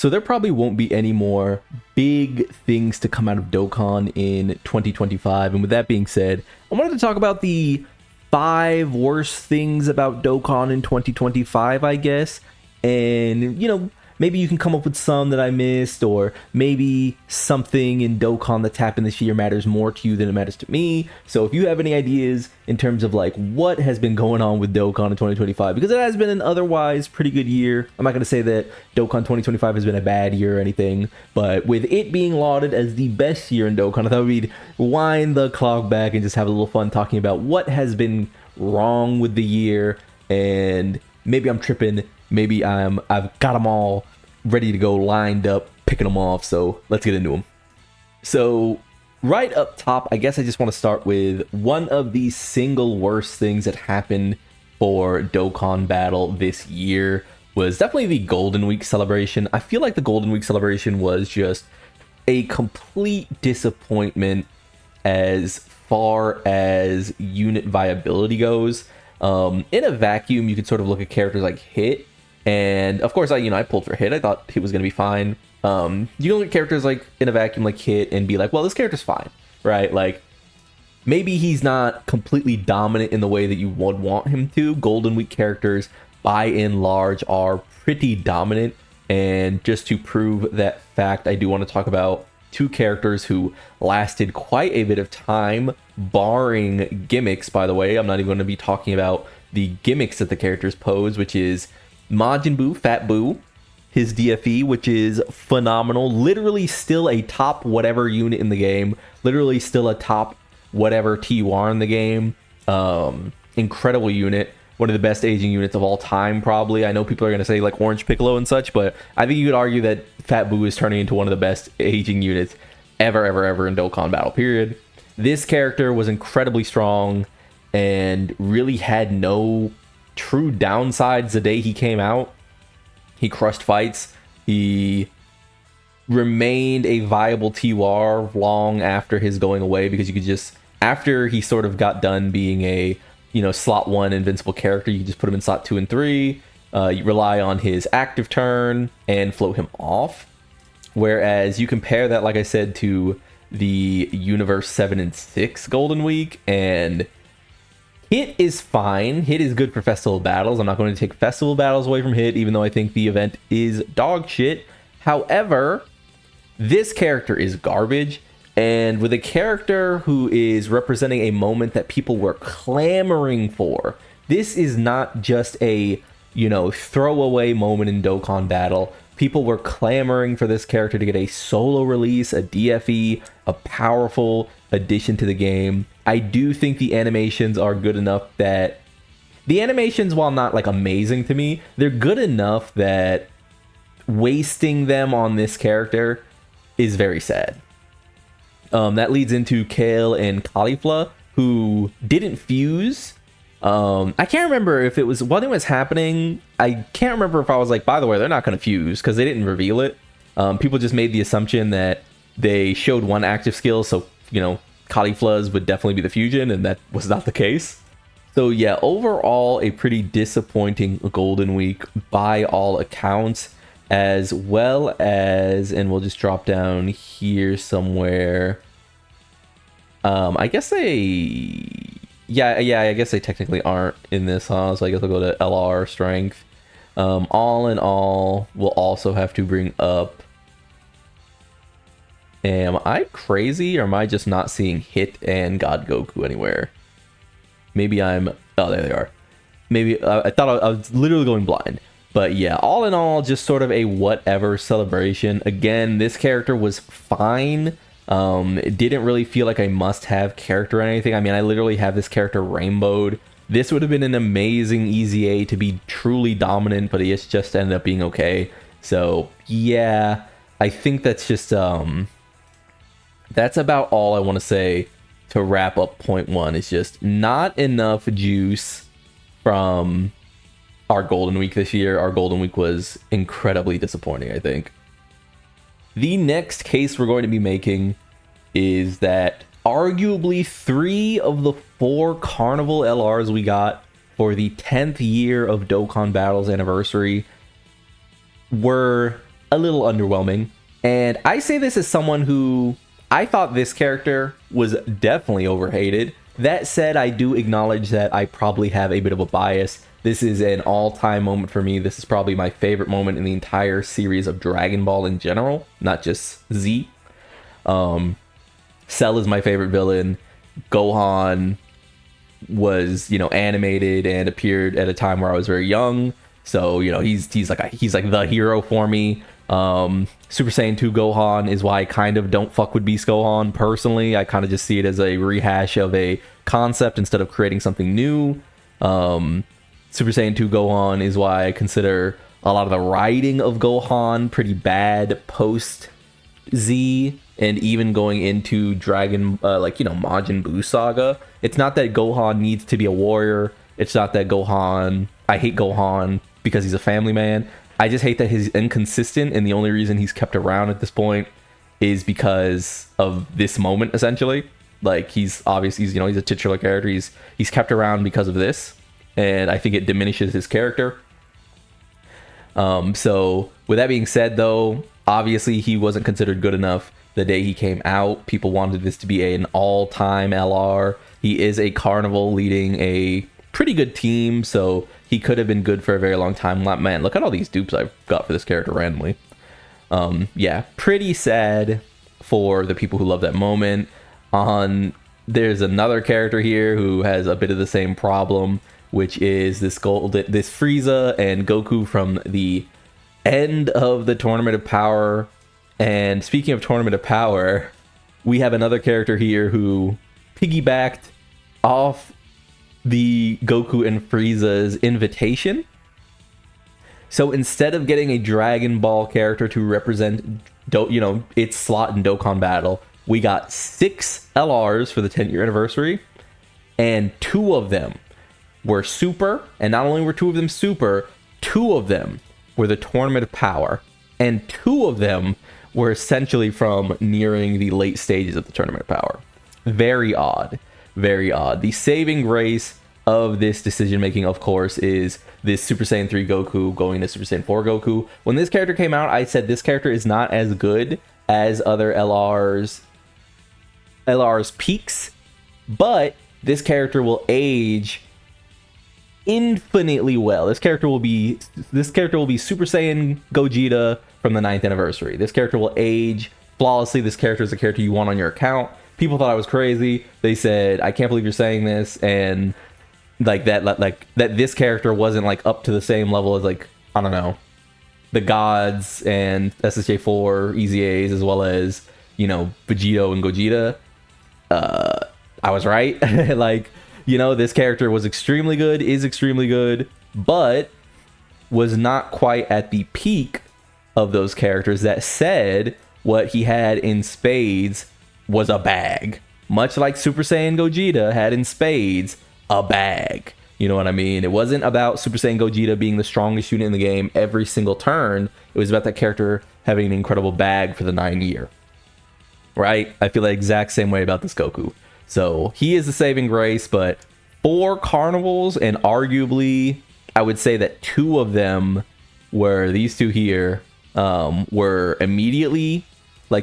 So there probably won't be any more big things to come out of Dokkan in 2025. And with that being said, I wanted to talk about the 5 worst things about Dokkan in 2025, I guess. And, maybe you can come up with some that I missed, or maybe something in Dokkan that's happened this year matters more to you than it matters to me. So if you have any ideas in terms of like what has been going on with Dokkan in 2025, because it has been an otherwise pretty good year. I'm not going to say that Dokkan 2025 has been a bad year or anything, but with it being lauded as the best year in Dokkan, I thought we'd wind the clock back and just have a little fun talking about what has been wrong with the year. And maybe I'm tripping, maybe I've got them all ready to go, lined up, picking them off. So let's get into them. So right up top, I guess I just want to start with one of the single worst things that happened for Dokkan Battle this year was definitely the Golden Week celebration. I feel like the Golden Week celebration was just a complete disappointment as far as unit viability goes. In a vacuum, you could sort of look at characters like Hit, and of course, I pulled for Hit. I thought Hit was going to be fine. You can look at characters like in a vacuum like Hit and be like, well, this character's fine, right? Like, maybe he's not completely dominant in the way that you would want him to. Golden Week characters, by and large, are pretty dominant. And just to prove that fact, I do want to talk about 2 characters who lasted quite a bit of time, barring gimmicks, by the way. I'm not even going to be talking about the gimmicks that the characters pose, which is Majin Buu, Fat Buu, his DFE, which is phenomenal. Literally still a top whatever unit in the game. Literally still a top whatever TUR in the game. Incredible unit. One of the best aging units of all time, probably. I know people are going to say like Orange Piccolo and such, but I think you could argue that Fat Buu is turning into one of the best aging units ever in Dokkan Battle, period. This character was incredibly strong and really had no true downsides the day he came out. He crushed fights. He remained a viable TUR long after his going away, because you could just, after he sort of got done being a, slot 1 invincible character, you could just put him in slot 2 and 3. You rely on his active turn and float him off. Whereas you compare that, like I said, to the Universe 7 and 6 Golden Week, and Hit is fine. Hit is good for festival battles. I'm not going to take festival battles away from Hit, even though I think the event is dog shit. However, this character is garbage. And with a character who is representing a moment that people were clamoring for, this is not just a, throwaway moment in Dokkan Battle. People were clamoring for this character to get a solo release, a DFE, a powerful addition to the game. I do think the animations are good enough that the animations, while not like amazing to me, they're good enough that wasting them on this character is very sad. That leads into Kale and Caulifla, who didn't fuse. I can't remember if it was when it was happening. I can't remember if I was like, by the way, they're not going to fuse, because they didn't reveal it. People just made the assumption that they showed one active skill, so Caulifla's would definitely be the fusion, and that was not the case. So yeah, overall a pretty disappointing Golden Week by all accounts, as well as, and we'll just drop down here somewhere. I guess I guess they technically aren't in this, huh? So I guess I'll go to LR strength. All in all, we'll also have to bring up, am I crazy, or am I just not seeing Hit and God Goku anywhere? Maybe I'm, oh, there they are. Maybe, I thought I was literally going blind. But yeah, all in all, just sort of a whatever celebration. Again, this character was fine. It didn't really feel like a must-have character or anything. I mean, I literally have this character rainbowed. This would have been an amazing Easy A to be truly dominant, but it just ended up being okay. So yeah, I think that's just, that's about all I want to say to wrap up point one. It's just not enough juice from our Golden Week this year. Our Golden Week was incredibly disappointing, I think. The next case we're going to be making is that arguably 3 of the 4 Carnival LRs we got for the 10th year of Dokkan Battle's anniversary were a little underwhelming. And I say this as someone who I thought this character was definitely overhated. That said, I do acknowledge that I probably have a bit of a bias. This is an all-time moment for me. This is probably my favorite moment in the entire series of Dragon Ball in general, not just Z. Cell is my favorite villain. Gohan was, animated and appeared at a time where I was very young. So, he's like the hero for me. Super Saiyan 2 Gohan is why I kind of don't fuck with Beast Gohan personally. I kind of just see it as a rehash of a concept instead of creating something new. Super Saiyan 2 Gohan is why I consider a lot of the writing of Gohan pretty bad post Z, and even going into Majin Buu saga. It's not that Gohan needs to be a warrior. It's not that I hate Gohan because he's a family man. I just hate that he's inconsistent, and the only reason he's kept around at this point is because of this moment, essentially. Like, he's a titular character. He's kept around because of this, and I think it diminishes his character. So with that being said, though, obviously he wasn't considered good enough the day he came out. People wanted this to be an all-time LR. He is a Carnival leading a pretty good team, so he could have been good for a very long time. Man, look at all these dupes I've got for this character randomly. Yeah, pretty sad for the people who love that moment. There's another character here who has a bit of the same problem, which is this Frieza and Goku from the end of the Tournament of Power. And speaking of Tournament of Power, we have another character here who piggybacked off the Goku and Frieza's invitation. So instead of getting a Dragon Ball character to represent its slot in Dokkan Battle, we got 6 LRs for the 10-year anniversary, and 2 of them were super, and not only were 2 of them super, 2 of them were the Tournament of Power, and 2 of them were essentially from nearing the late stages of the Tournament of Power. Very odd. Very odd. The saving grace of this decision making, of course, is this Super Saiyan 3 Goku going to Super Saiyan 4 Goku. When this character came out, I said this character is not as good as other LR's peaks, but this character will age infinitely well. This character will be Super Saiyan Gogeta from the 9th anniversary. This character will age flawlessly. This character is a character you want on your account. People thought I was crazy. They said, I can't believe you're saying this, and that this character wasn't up to the same level as I don't know, the gods and SSJ4 EZAs, as well as Vegito and Gogeta. I was right. This character was extremely good, is extremely good, but was not quite at the peak of those characters. That said, what he had in spades was a bag. Much like Super Saiyan Gogeta had in spades a bag. You know what I mean? It wasn't about Super Saiyan Gogeta being the strongest unit in the game every single turn. It was about that character having an incredible bag for the 9-year. Right? I feel the exact same way about this Goku. So he is the saving grace, but 4 Carnivals, and arguably I would say that 2 of them were these 2 here, were immediately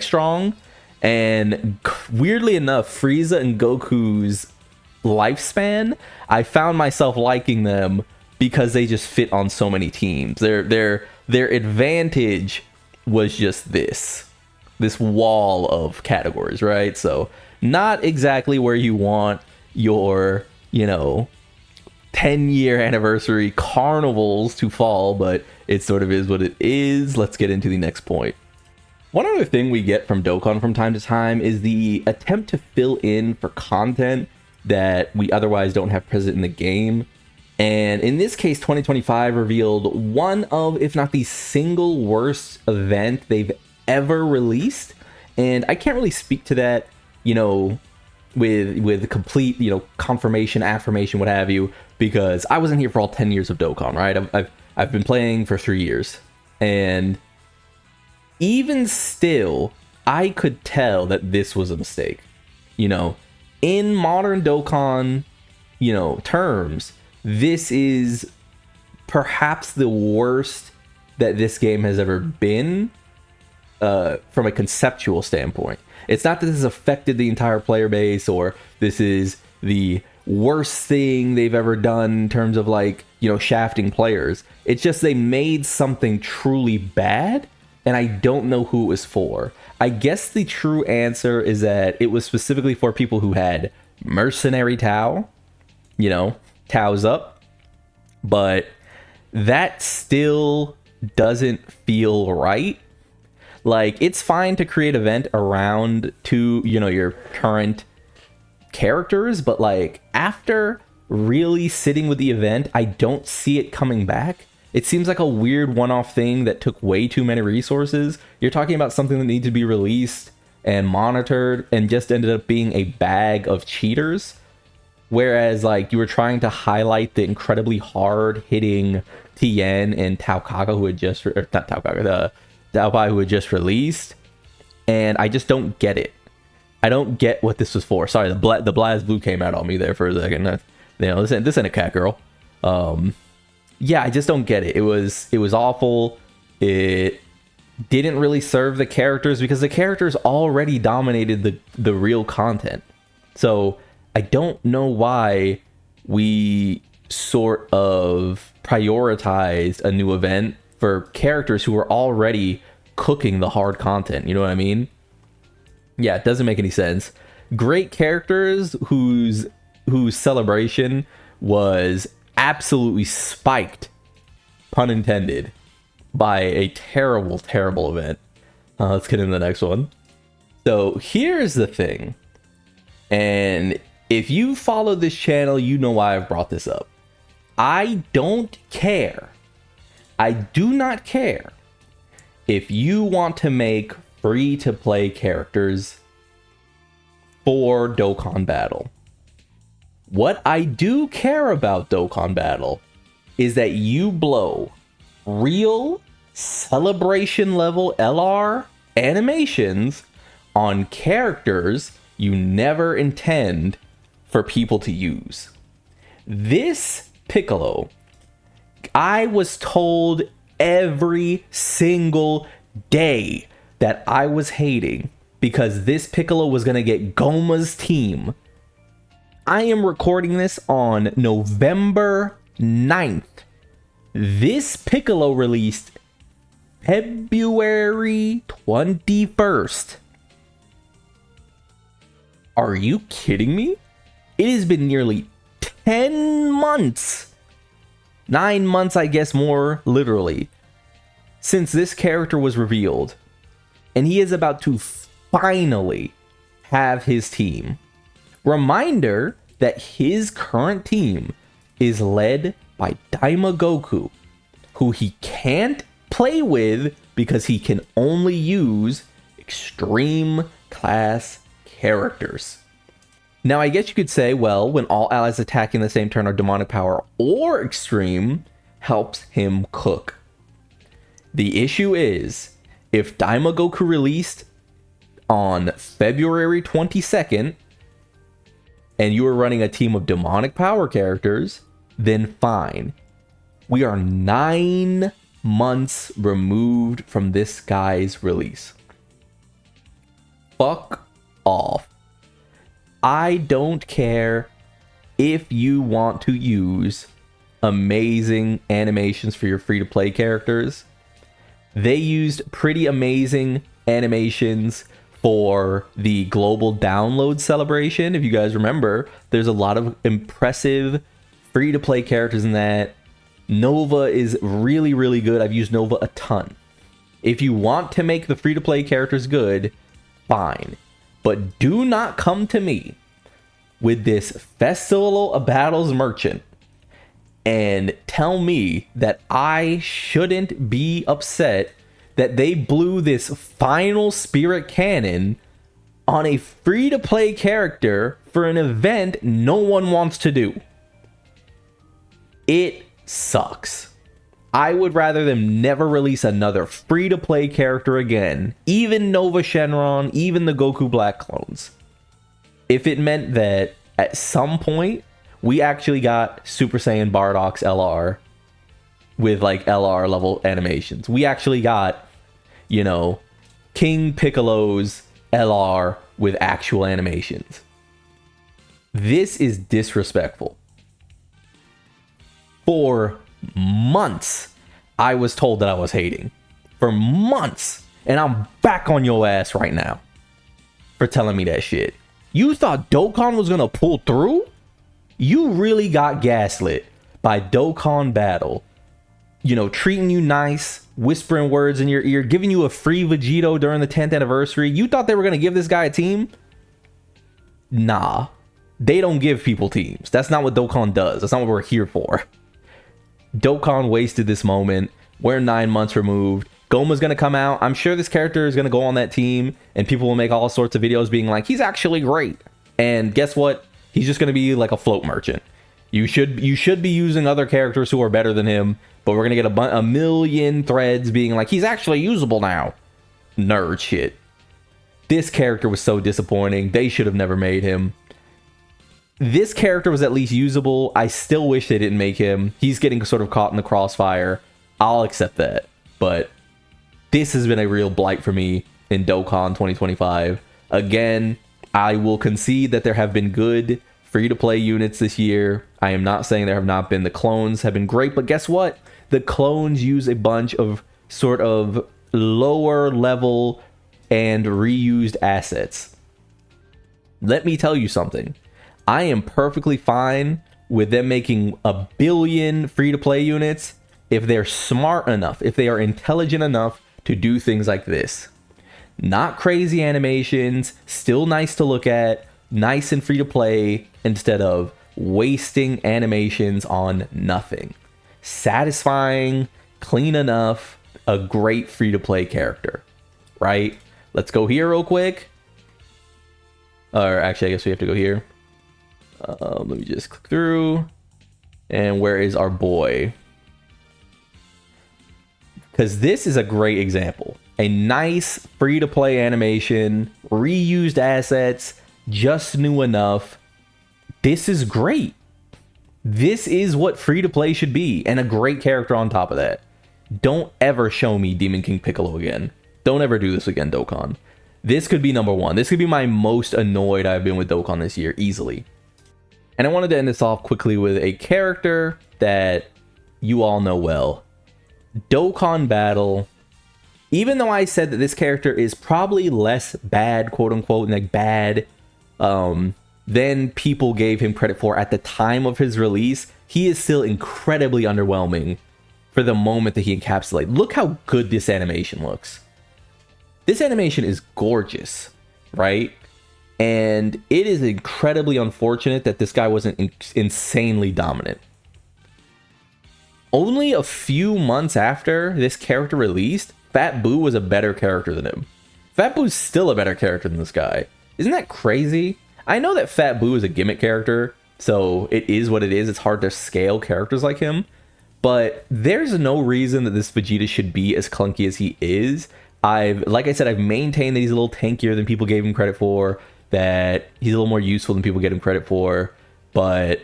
strong. And weirdly enough, Frieza and Goku's lifespan, I found myself liking them because they just fit on so many teams. Their advantage was just this wall of categories, right? So not exactly where you want your 10-year anniversary Carnivals to fall, but it sort of is what it is. Let's get into the next point. One other thing we get from Dokkan from time to time is the attempt to fill in for content that we otherwise don't have present in the game. And in this case, 2025 revealed one of, if not the single worst event they've ever released. And I can't really speak to that, with complete, confirmation, affirmation, what have you, because I wasn't here for all 10 years of Dokkan, right? I've been playing for 3 years, and even still, I could tell that this was a mistake. In modern Dokkan, terms, this is perhaps the worst that this game has ever been from a conceptual standpoint. It's not that this has affected the entire player base or this is the worst thing they've ever done in terms of like, you know, shafting players. It's just they made something truly bad and I don't know who it was for. I guess the true answer is that it was specifically for people who had mercenary Tau, you know, Tau's up, but that still doesn't feel right. Like, it's fine to create an event around to, you know, your current characters, but like after really sitting with the event, I don't see it coming back. It seems like a weird one-off thing that took way too many resources. You're talking about something that needs to be released and monitored and just ended up being a bag of cheaters. Whereas like you were trying to highlight the incredibly hard hitting Tien and Tao Kaga who had just, or not Tao Kaga, the Tao Pai who had just released. And I just don't get it. I don't get what this was for. Sorry, the Blaz Blue came out on me there for a second. You know, this ain't a cat girl. Yeah, I just don't get it. It was awful. It didn't really serve the characters because the characters already dominated the real content. So I don't know why we sort of prioritized a new event for characters who were already cooking the hard content. You know what I mean? Yeah, it doesn't make any sense. Great characters whose celebration was absolutely spiked, pun intended, by a terrible, terrible event. Let's get into the next one. So here's the thing. And if you follow this channel, you know why I've brought this up. I don't care. I do not care if you want to make free-to-play characters for Dokkan Battle. What I do care about Dokkan Battle is that you blow real celebration level LR animations on characters you never intend for people to use. This Piccolo, I was told every single day that I was hating because this Piccolo was going to get Goma's team. I am recording this on November 9th. This Piccolo released February 21st. Are you kidding me? It has been nearly 10 months. 9 months, I guess, more literally, since this character was revealed. And he is about to finally have his team. Reminder that his current team is led by DAIMA Goku, who he can't play with because he can only use extreme class characters. Now, I guess you could say, well, when all allies attacking the same turn are demonic power or extreme, helps him cook. The issue is, if DAIMA Goku released on February 22nd, and you were running a team of demonic power characters, then fine. We are 9 months removed from this guy's release. Fuck off. I don't care if you want to use amazing animations for your free-to-play characters. They used pretty amazing animations for the global download celebration. If you guys remember, there's a lot of impressive free-to-play characters in that. Nova is really, really good. I've used Nova a ton. If you want to make the free-to-play characters good, fine. But do not come to me with this Festival of Battles merchant and tell me that I shouldn't be upset that they blew this final spirit cannon on a free-to-play character for an event no one wants to do. It sucks. I would rather them never release another free-to-play character again, even Nova Shenron, even the Goku Black clones. If it meant that at some point we actually got Super Saiyan Bardock's LR, with like LR level animations. We actually got, you know, King Piccolo's LR with actual animations. This is disrespectful. For months, I was told that I was hating. For months. And I'm back on your ass right now for telling me that shit. You thought Dokkan was gonna pull through? You really got gaslit by Dokkan Battle. You know, treating you nice, whispering words in your ear, giving you a free Vegito during the 10th anniversary. You thought they were gonna give this guy a team? Nah. They don't give people teams. That's not what Dokkan does. That's not what we're here for. Dokkan wasted this moment. We're 9 months removed. Goma's going to come out. I'm sure this character is going to go on that team, and people will make all sorts of videos being like, he's actually great. And guess what? He's just going to be like a float merchant. You should be using other characters who are better than him, but we're going to get a million threads being like, he's actually usable now. Nerd shit. This character was so disappointing. They should have never made him. This character was at least usable. I still wish they didn't make him. He's getting sort of caught in the crossfire. I'll accept that. But this has been a real blight for me in Dokkan 2025. Again, I will concede that there have been good free-to-play units this year. I am not saying there have not been. The clones have been great, but guess what? The clones use a bunch of sort of lower level and reused assets. Let me tell you something. I am perfectly fine with them making a billion free-to-play units if they're smart enough, if they are intelligent enough to do things like this. Not crazy animations, still nice to look at, nice and free-to-play, instead of wasting animations on nothing. Satisfying, clean enough, a great free-to-play character, right? Let's go here real quick. Or actually, I guess we have to go here. Let me just click through. And where is our boy? Because this is a great example. A nice free-to-play animation, reused assets, just new enough. This is great. This is what free-to-play should be, and a great character on top of that. Don't ever show me Demon King Piccolo again. Don't ever do this again, Dokkan. This could be number one. This could be my most annoyed I've been with Dokkan this year, easily. And I wanted to end this off quickly with a character that you all know well. Dokkan Battle. Even though I said that this character is probably less bad, quote unquote, like bad, than people gave him credit for at the time of his release, he is still incredibly underwhelming for the moment that he encapsulates. Look how good this animation looks. This animation is gorgeous, right? And it is incredibly unfortunate that this guy wasn't insanely dominant. Only a few months after this character released, Fat Boo was a better character than him. Fat Boo's still a better character than this guy. Isn't that crazy? I know that Fat Boo is a gimmick character, so it is what it is. It's hard to scale characters like him. But there's no reason that this Vegeta should be as clunky as he is. Like I said, I've maintained that he's a little tankier than people gave him credit for, that he's a little more useful than people get him credit for. But,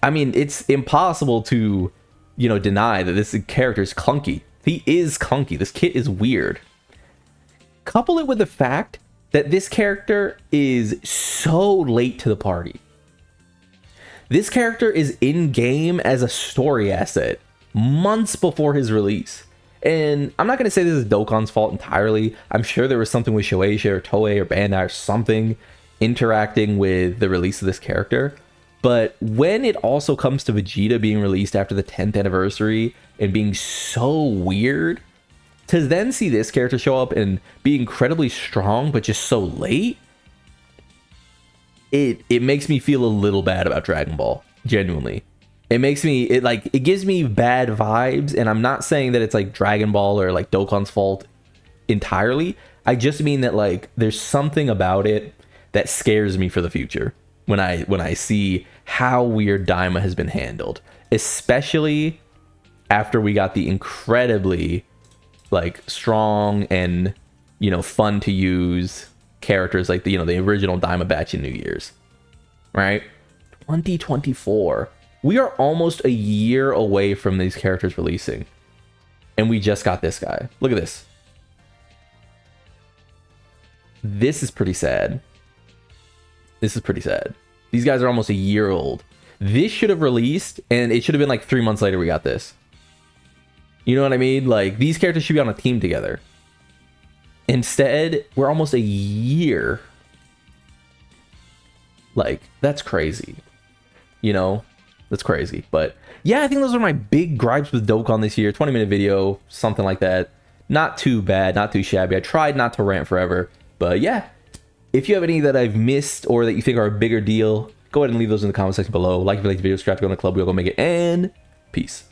I mean, it's impossible to, you know, deny that this character is clunky. He is clunky. This kit is weird. Couple it with the fact that this character is so late to the party. This character is in-game as a story asset months before his release. And I'm not going to say this is Dokkan's fault entirely. I'm sure there was something with Shueisha or Toei or Bandai or something interacting with the release of this character. But when it also comes to Vegeta being released after the 10th anniversary and being so weird, to then see this character show up and be incredibly strong but just so late, it makes me feel a little bad about Dragon Ball, genuinely. It gives me bad vibes, and I'm not saying that it's like Dragon Ball or like Dokkan's fault entirely. I just mean that like there's something about it that scares me for the future when I see how weird DAIMA has been handled, especially after we got the incredibly like strong and, you know, fun to use characters like the, you know, the original DAIMA batch in New Year's, right? 2024. We are almost a year away from these characters releasing. And we just got this guy. Look at this. This is pretty sad. This is pretty sad. These guys are almost a year old. This should have released, and it should have been like 3 months later we got this. You know what I mean? Like, these characters should be on a team together. Instead, we're almost a year. Like, that's crazy. You know? That's crazy. But, yeah, I think those are my big gripes with Dokkan this year. 20-minute video, something like that. Not too bad, not too shabby. I tried not to rant forever. But, yeah. If you have any that I've missed or that you think are a bigger deal, go ahead and leave those in the comment section below. Like if you like the video, subscribe to go on the club. We'll go make it. And peace.